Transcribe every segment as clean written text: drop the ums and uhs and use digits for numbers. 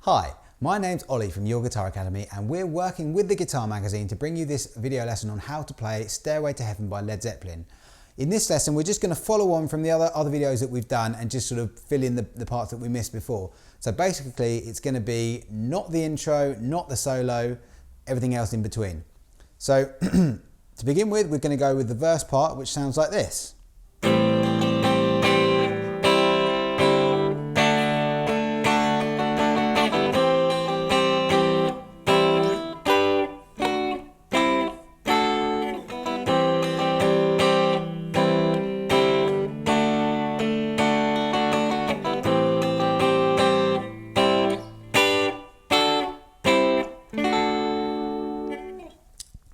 Hi, my name's Ollie from Your Guitar Academy and we're working with the Guitar Magazine to bring you this video lesson on how to play Stairway to Heaven by Led Zeppelin. In this lesson we're just going to follow on from the other videos that we've done and just sort of fill in the parts that we missed before. So basically it's going to be not the intro, not the solo, everything else in between. So to begin with, we're going to go with the verse part, which sounds like this.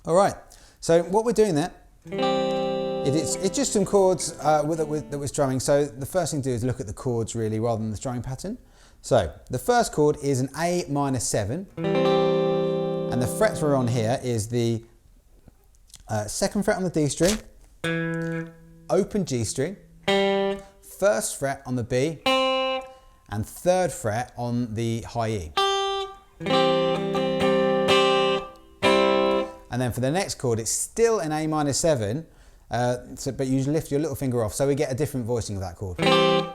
Alright, so what we're doing there, it's just some chords that we're strumming. So the first thing to do is look at the chords really rather than the strumming pattern. So the first chord is an A minor 7 and the frets we're on here is the 2nd fret on the D string, open G string, 1st fret on the B and 3rd fret on the high E. And then for the next chord, it's still an A minor 7, but you lift your little finger off, so we get a different voicing of that chord. And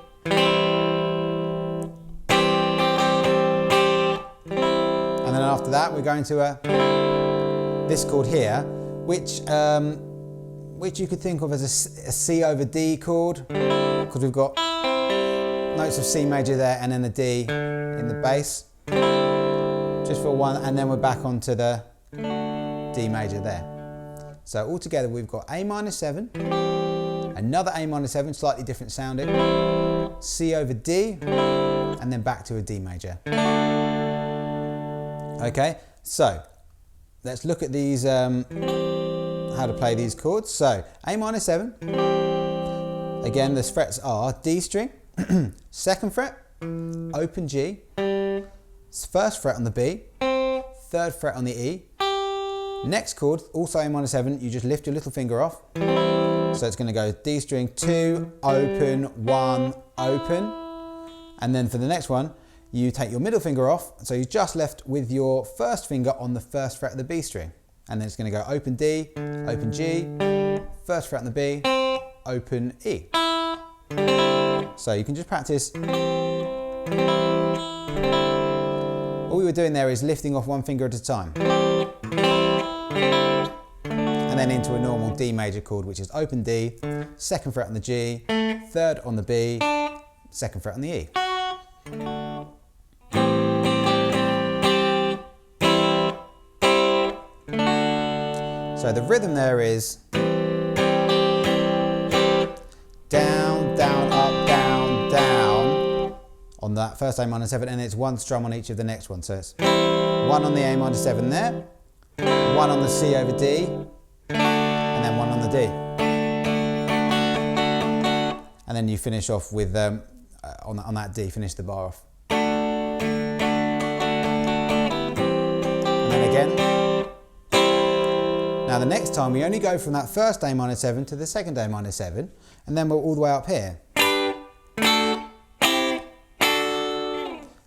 then after that, we're going to this chord here, which you could think of as a C over D chord, because we've got notes of C major there and then a D in the bass, just for one, and then we're back onto the D major there. So altogether we've got A minor 7, another A minor 7, slightly different sounding, C over D, and then back to a D major. Okay, so let's look at these, how to play these chords. So A minor 7, again the frets are D string, 2nd fret, open G, 1st fret on the B, 3rd fret on the E. Next chord, also A minor 7, you just lift your little finger off. So it's going to go D string 2, open, 1, open. And then for the next one, you take your middle finger off. So you're just left with your 1st finger on the 1st fret of the B string. And then it's going to go open D, open G, 1st fret on the B, open E. So you can just practice. All we were doing there is lifting off one finger at a time. And then into a normal D major chord, which is open D, 2nd fret on the G, 3rd on the B, 2nd fret on the E. So the rhythm there is down, down, up, down, down on that first A minor 7, and it's one strum on each of the next ones. So it's 1 on the A minor 7 there, 1 on the C over D, and then 1 on the D. And then you finish off with, on that D, finish the bar off. And then again. Now the next time we only go from that first A minor 7 to the 2nd A minor 7, and then we're all the way up here.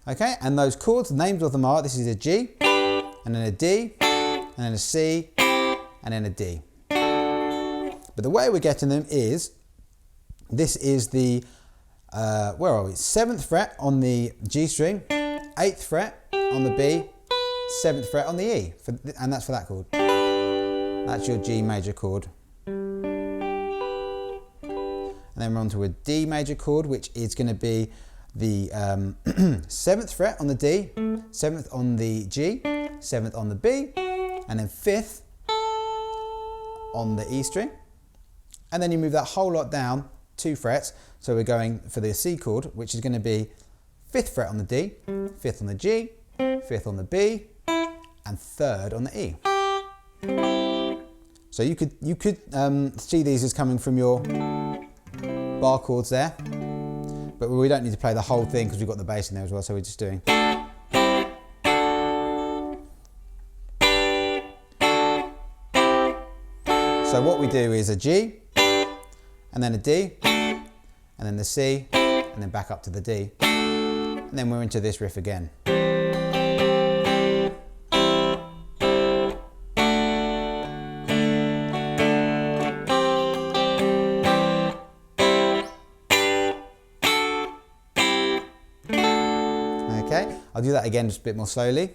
Okay, and those chords, the names of them are, this is a G, and then a D, and then a C, and then a D. But the way we're getting them is, this is the, where are we? 7th fret on the G string, 8th fret on the B, 7th fret on the E, and that's for that chord. That's your G major chord. And then we're on to a D major chord, which is going to be the 7th fret on the D, 7th on the G, 7th on the B, and then 5th on the E string. And then you move that whole lot down 2 frets. So we're going for the C chord, which is going to be 5th fret on the D, 5th on the G, 5th on the B, and 3rd on the E. So you could see these as coming from your bar chords there, but we don't need to play the whole thing because we've got the bass in there as well, so we're just doing. So what we do is a G, and then a D, and then the C, and then back up to the D, and then we're into this riff again. Okay, I'll do that again just a bit more slowly.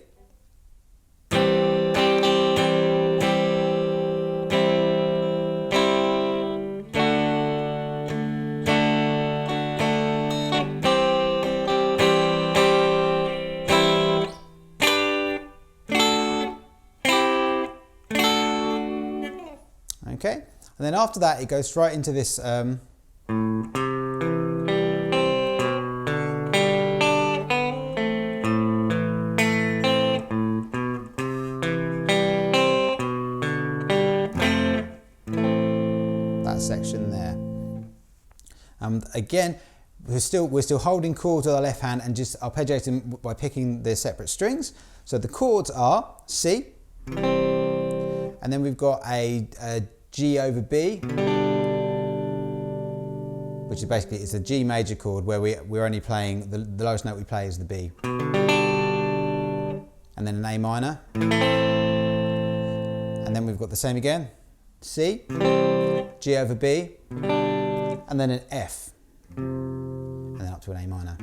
Okay, and then after that it goes right into this that section there. Again, we're still holding chords with our left hand and just arpeggiating by picking the separate strings. So the chords are C, and then we've got a G over B, which is basically, it's a G major chord where we're only playing, the lowest note we play is the B. And then an A minor. And then we've got the same again, C, G over B, and then an F. And then up to an A minor.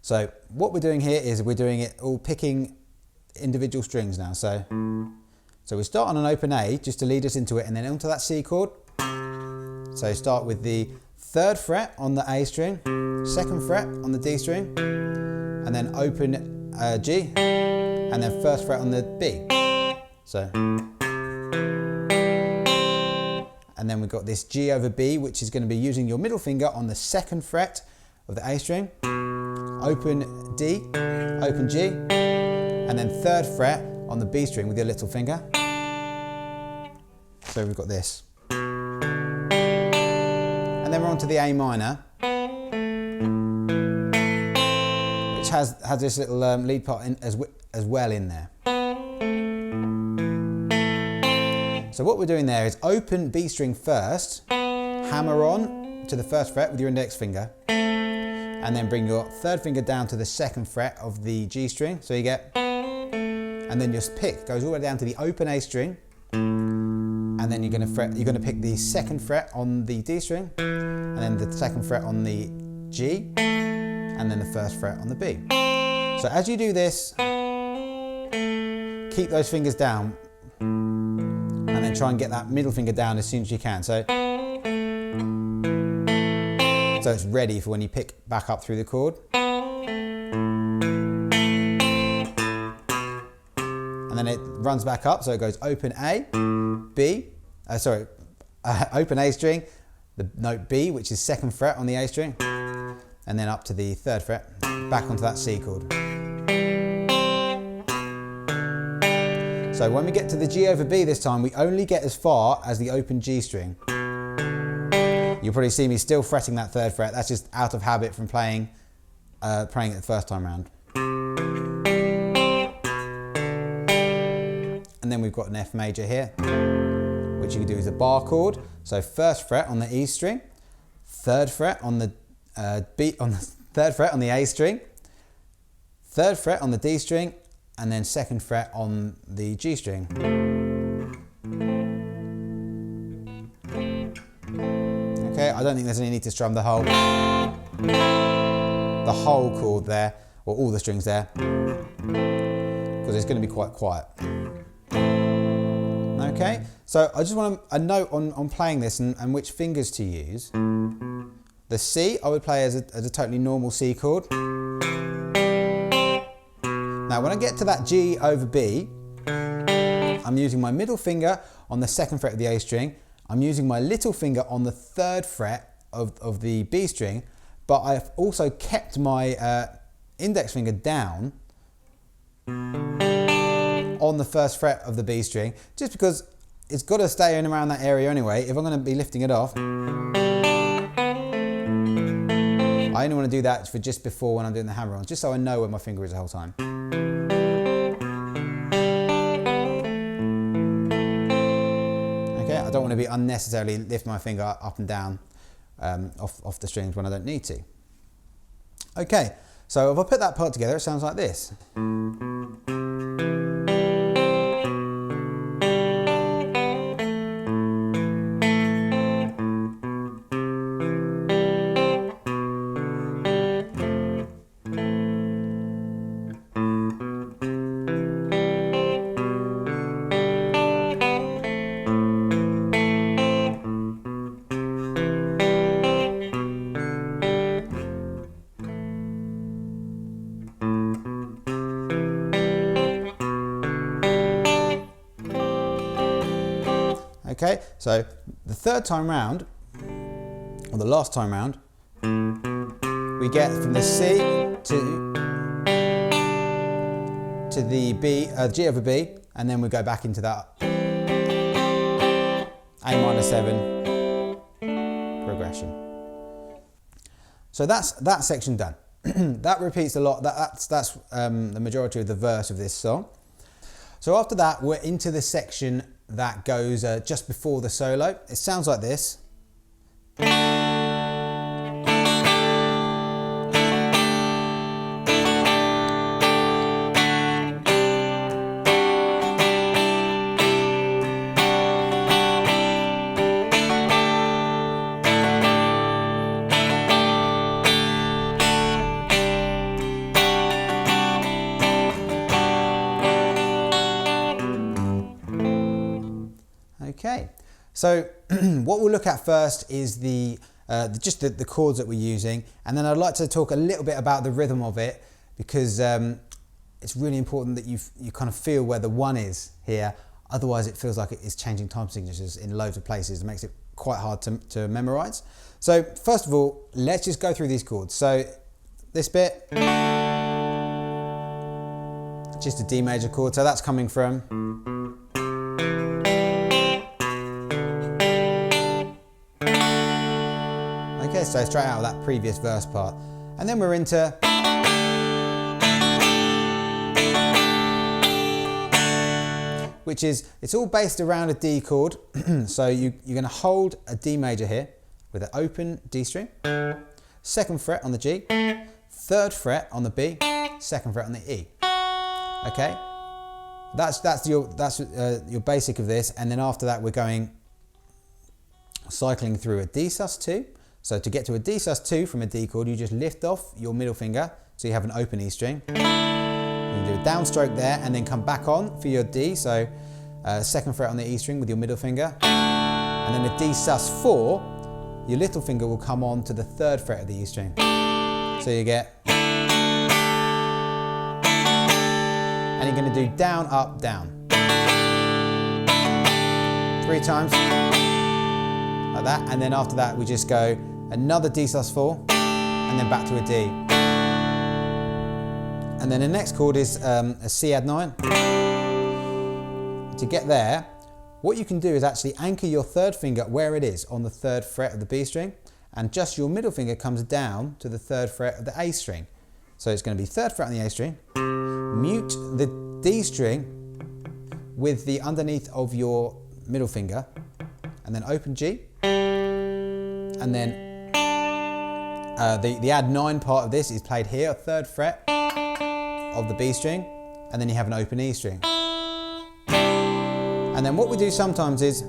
So what we're doing here is we're doing it all picking individual strings now. So we start on an open A just to lead us into it, and then onto that C chord. So start with the 3rd fret on the A string, 2nd fret on the D string, and then open G, and then 1st fret on the B. So, and then we've got this G over B, which is going to be using your middle finger on the 2nd fret of the A string, open D, open G, and then 3rd fret on the B string with your little finger. So we've got this. And then we're on to the A minor, which has this little lead part in as well in there. So what we're doing there is open B string first, hammer on to the 1st fret with your index finger, and then bring your 3rd finger down to the 2nd fret of the G string. So you get, and then your pick goes all the way down to the open A string, and then you're going to pick the 2nd fret on the D string, and then the 2nd fret on the G, and then the 1st fret on the B. So as you do this, keep those fingers down, and then try and get that middle finger down as soon as you can. So it's ready for when you pick back up through the chord. And then it runs back up, so it goes open A, B, open A string, the note B, which is 2nd fret on the A string, and then up to the 3rd fret, back onto that C chord. So when we get to the G over B this time, we only get as far as the open G string. You'll probably see me still fretting that 3rd fret. That's just out of habit from playing it the first time round. And then we've got an F major here, which you can do as a bar chord. So 1st fret on the E string, 3rd fret on the B, on the 3rd fret on the A string, 3rd fret on the D string, and then 2nd fret on the G string. Okay, I don't think there's any need to strum the whole chord there, or all the strings there, because it's going to be quite quiet. Okay, so I just want a note on playing this and which fingers to use. The C I would play as a totally normal C chord. Now when I get to that G over B, I'm using my middle finger on the 2nd fret of the A string. I'm using my little finger on the 3rd fret of the B string, but I've also kept my index finger down on the 1st fret of the B string, just because it's got to stay in around that area anyway. If I'm going to be lifting it off, I only want to do that for just before when I'm doing the hammer-ons, just so I know where my finger is the whole time. Okay, I don't want to be unnecessarily lifting my finger up and down off the strings when I don't need to. Okay, so if I put that part together, it sounds like this. Okay, so the third time round, or the last time round, we get from the C to the B, G over B, and then we go back into that A-7 progression. So that's that section done. That repeats a lot. That's the majority of the verse of this song. So after that, we're into the section that goes just before the solo. It sounds like this. Okay, so what we'll look at first is just the chords that we're using, and then I'd like to talk a little bit about the rhythm of it, because it's really important that you kind of feel where the one is here. Otherwise it feels like it's changing time signatures in loads of places. It makes it quite hard to memorize. So first of all, let's just go through these chords. So this bit, just a D major chord, so that's coming from okay, so straight out of that previous verse part. And then we're into which is, it's all based around a D chord. So you're going to hold a D major here with an open D string, 2nd fret on the G, 3rd fret on the B, 2nd fret on the E. Okay, that's your basic of this, and then after that we're going cycling through a D sus2. So to get to a D sus2 from a D chord, you just lift off your middle finger, so you have an open E string. You do a downstroke there, and then come back on for your D. So 2nd fret on the E string with your middle finger, and then a D sus4. Your little finger will come on to the 3rd fret of the E string. So you get, and you're going to do down, up, down. 3 times, like that, and then after that we just go another D sus4, and then back to a D. And then the next chord is a C add 9. To get there, what you can do is actually anchor your 3rd finger where it is on the 3rd fret of the B string, and just your middle finger comes down to the 3rd fret of the A string. So it's going to be 3rd fret on the A string, mute the D string with the underneath of your middle finger, and then open G, and then the add 9 part of this is played here, 3rd fret of the B string, and then you have an open E string. And then what we do sometimes is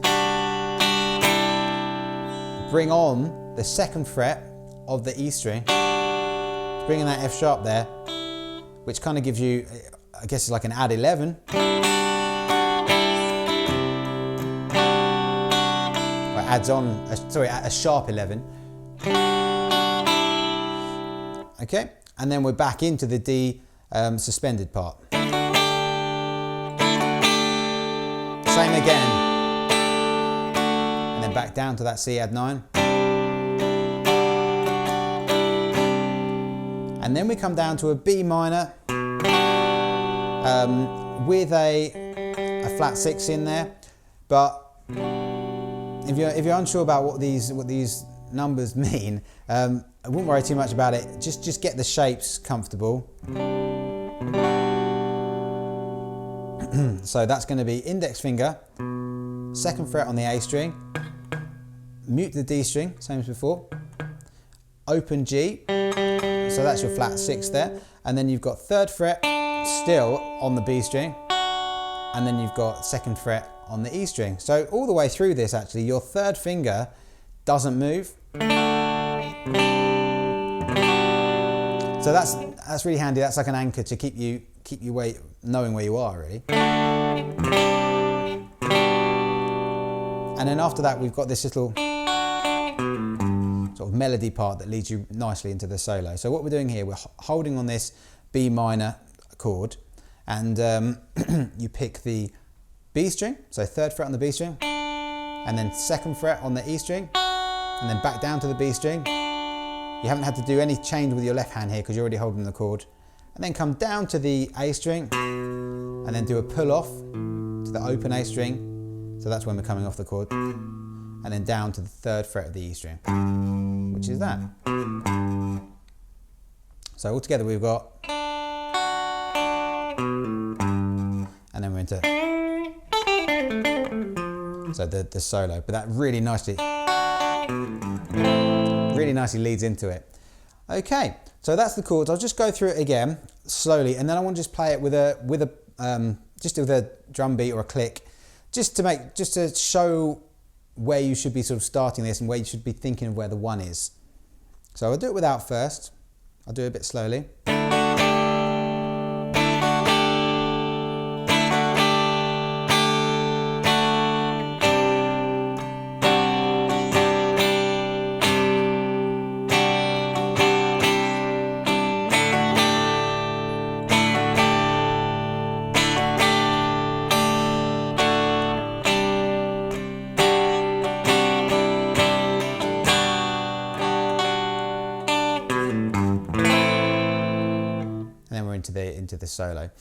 bring on the 2nd fret of the E string, bringing that F sharp there, which kind of gives you, I guess it's like an add 11. Or adds on, a sharp 11. Okay, and then we're back into the D suspended part. Same again. And then back down to that C add 9. And then we come down to a B minor with a flat 6 in there. But if you're unsure about what these numbers mean, I wouldn't worry too much about it. Just get the shapes comfortable. So that's going to be index finger, 2nd fret on the A string, mute the D string, same as before, open G, so that's your flat 6 there, and then you've got 3rd fret still on the B string, and then you've got 2nd fret on the E string. So all the way through this, actually, your 3rd finger doesn't move. So that's really handy. That's like an anchor to keep you knowing where you are, really. And then after that, we've got this little sort of melody part that leads you nicely into the solo. So what we're doing here, we're holding on this B minor chord, and you pick the B string, so 3rd fret on the B string, and then 2nd fret on the E string, and then back down to the B string. You haven't had to do any change with your left hand here because you're already holding the chord. And then come down to the A string, and then do a pull off to the open A string. So that's when we're coming off the chord. And then down to the 3rd fret of the E string, which is that. So altogether we've got, and then we're into, so the solo, but that really nicely leads into it. Okay, so that's the chords. I'll just go through it again slowly, and then I want to just play it with a drum beat or a click, just to show where you should be sort of starting this and where you should be thinking of where the 1 is. So I'll do it without first. I'll do it a bit slowly. Into the solo.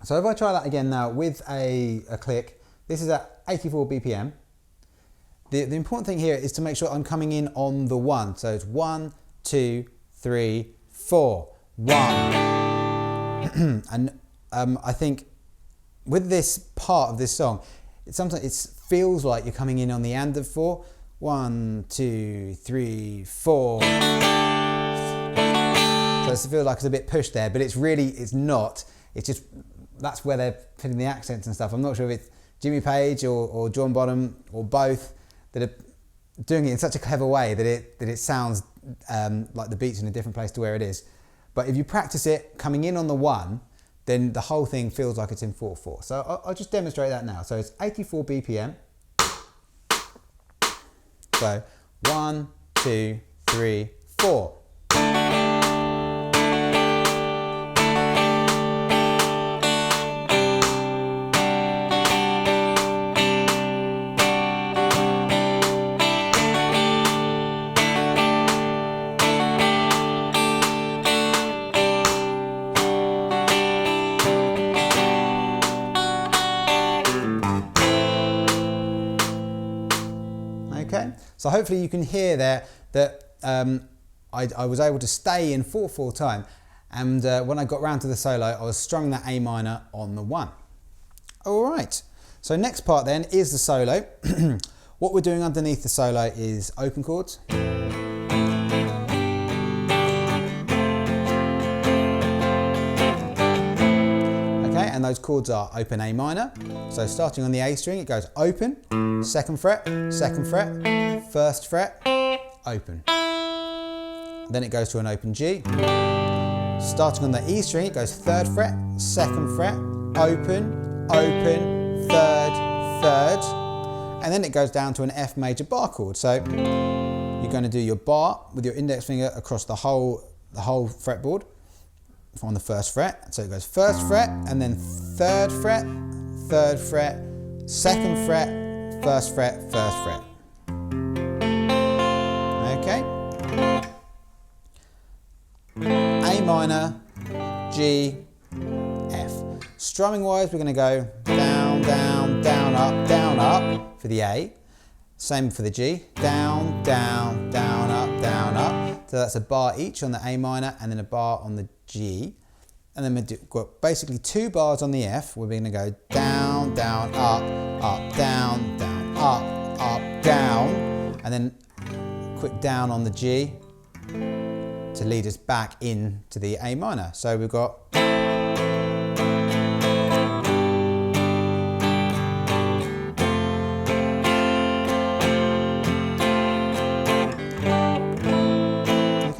So if I try that again now with a click, this is at 84 BPM. The important thing here is to make sure I'm coming in on the 1. So it's 1, 2, 3, 4, 1. And I think with this part of this song, sometimes it feels like you're coming in on the and of 4. 1, 2, 3, 4. So it feels like it's a bit pushed there, but it's not. It's just, that's where they're putting the accents and stuff. I'm not sure if it's Jimmy Page or John Bonham or both that are doing it in such a clever way that it sounds like the beat's in a different place to where it is. But if you practice it coming in on the 1, then the whole thing feels like it's in 4/4. So I'll just demonstrate that now. So it's 84 BPM. So 1, 2, 3, 4. Okay, so hopefully you can hear there that I was able to stay in 4/4 time, and when I got round to the solo, I was strumming that A minor on the 1. All right, so next part then is the solo. What we're doing underneath the solo is open chords. And those chords are open A minor. So starting on the A string, it goes open, 2nd fret, 2nd fret, 1st fret, open. Then it goes to an open G. Starting on the E string, it goes 3rd fret, 2nd fret, open, open, 3rd, 3rd. And then it goes down to an F major bar chord. So you're going to do your bar with your index finger across the whole fretboard on the 1st fret. So it goes 1st fret and then 3rd fret, 3rd fret, 2nd fret, 1st fret, 1st fret. Okay. A minor, G, F. Strumming wise, we're going to go down, down, down, up for the A. Same for the G. Down, down, down, up. So that's a bar each on the A minor and then a bar on the G. And then we've got basically 2 bars on the F. We're going to go down, down, up, down, down, up, down. And then quick down on the G to lead us back into the A minor. So we've got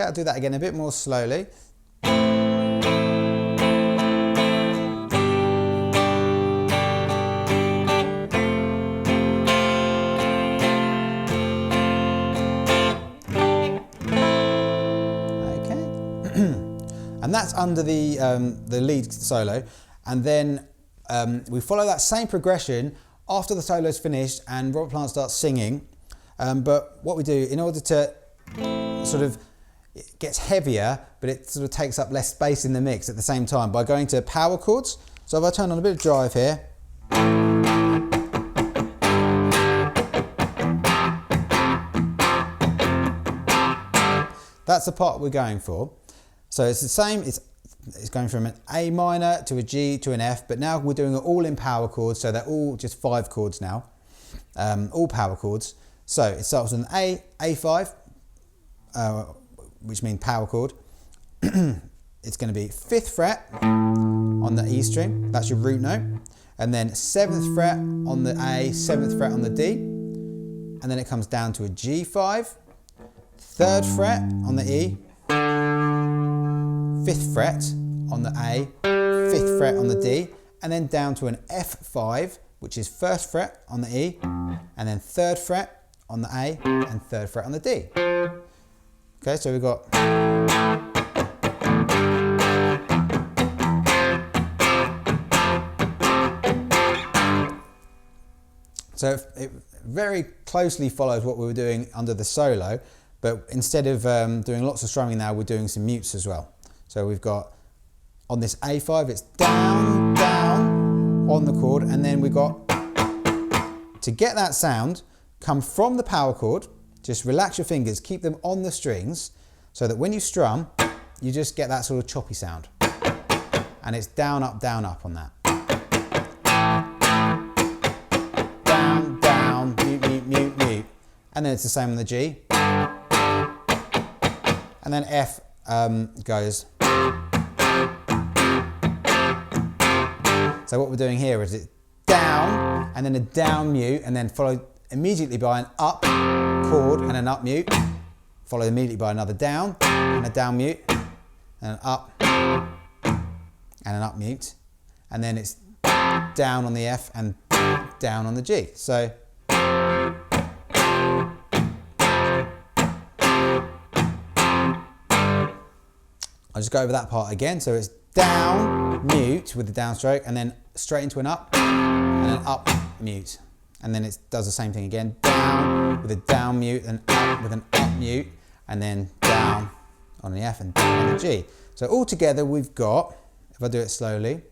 I'll do that again a bit more slowly. Okay, and that's under the lead solo, and then we follow that same progression after the solo's finished and Robert Plant starts singing. But what we do, in order to sort of, it gets heavier, but it sort of takes up less space in the mix at the same time by going to power chords. So if I turn on a bit of drive here, that's the part we're going for. So it's the same, it's going from an A minor to a G to an F, but now we're doing it all in power chords, so they're all just 5 chords now, all power chords. So it starts with an A5, which means power chord. It's going to be 5th fret on the E string, that's your root note, and then 7th fret on the A, 7th fret on the D, and then it comes down to a G5, 3rd fret on the E, 5th fret on the A, 5th fret on the D, and then down to an F5, which is 1st fret on the E, and then 3rd fret on the A, and 3rd fret on the D. Okay, so we've got... So it very closely follows what we were doing under the solo, but instead of doing lots of strumming now, we're doing some mutes as well. So we've got, on this A5, it's down, down on the chord, and then we've got, to get that sound, come from the power chord, just relax your fingers, keep them on the strings, so that when you strum, you just get that sort of choppy sound. And it's down, up on that. Down, down, mute, mute, mute, mute. And then it's the same on the G. And then F goes. So what we're doing here is it's down, and then a down mute, and then followed immediately by an up chord and an up mute, followed immediately by another down and a down mute, and an up and an up mute, and then it's down on the F and down on the G. So I'll just go over that part again. So it's down, mute with the downstroke, and then straight into an up and an up mute. And then it does the same thing again, down with a down mute and up with an up mute, and then down on the F and down on the G. So all together we've got, if I do it slowly,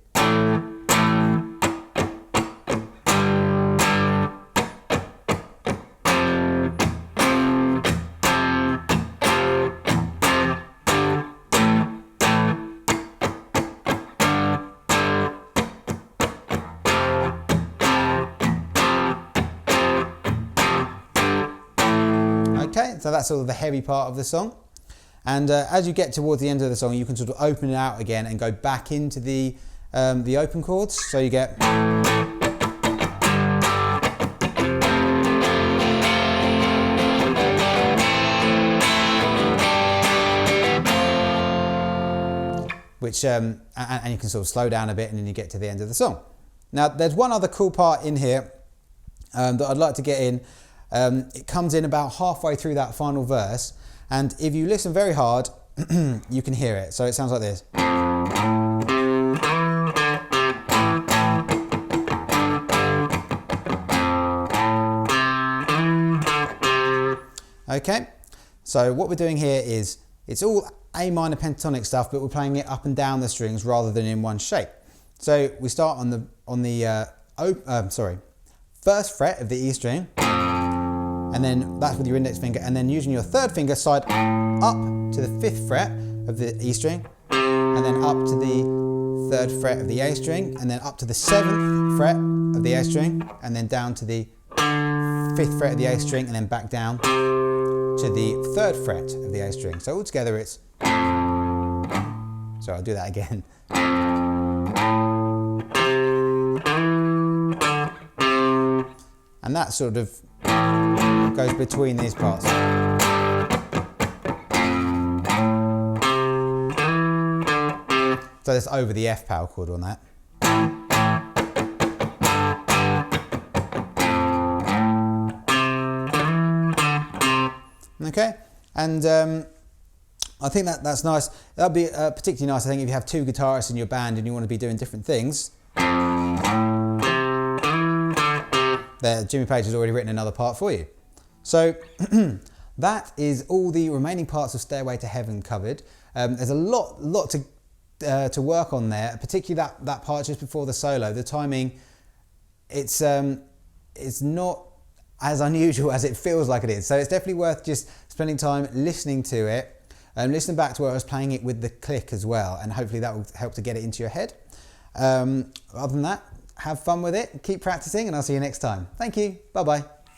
okay, so that's sort of the heavy part of the song. And as you get towards the end of the song, you can sort of open it out again and go back into the open chords. So you get... which, and you can sort of slow down a bit and then you get to the end of the song. Now, there's one other cool part in here that I'd like to get in. It comes in about halfway through that final verse, and if you listen very hard, you can hear it. So it sounds like this. Okay, so what we're doing here is, it's all A minor pentatonic stuff, but we're playing it up and down the strings rather than in one shape. So we start on the first fret of the E string, and then that's with your index finger, and then using your third finger side up to the 5th fret of the E string, and then up to the 3rd fret of the A string, and then up to the 7th fret of the A string, and then down to the 5th fret of the A string, and then back down to the 3rd fret of the A string. So altogether it's... So I'll do that again. And that sort of goes between these parts. So that's over the F power chord on that. Okay, and I think that's nice. That'd be particularly nice, I think, if you have 2 guitarists in your band and you want to be doing different things. Jimmy Page has already written another part for you. So that is all the remaining parts of Stairway to Heaven covered. There's a lot to work on there, particularly that part just before the solo. The timing, it's not as unusual as it feels like it is. So it's definitely worth just spending time listening to it and listening back to where I was playing it with the click as well, and hopefully that will help to get it into your head. Other than that, have fun with it, keep practicing, and I'll see you next time. Thank you, bye bye.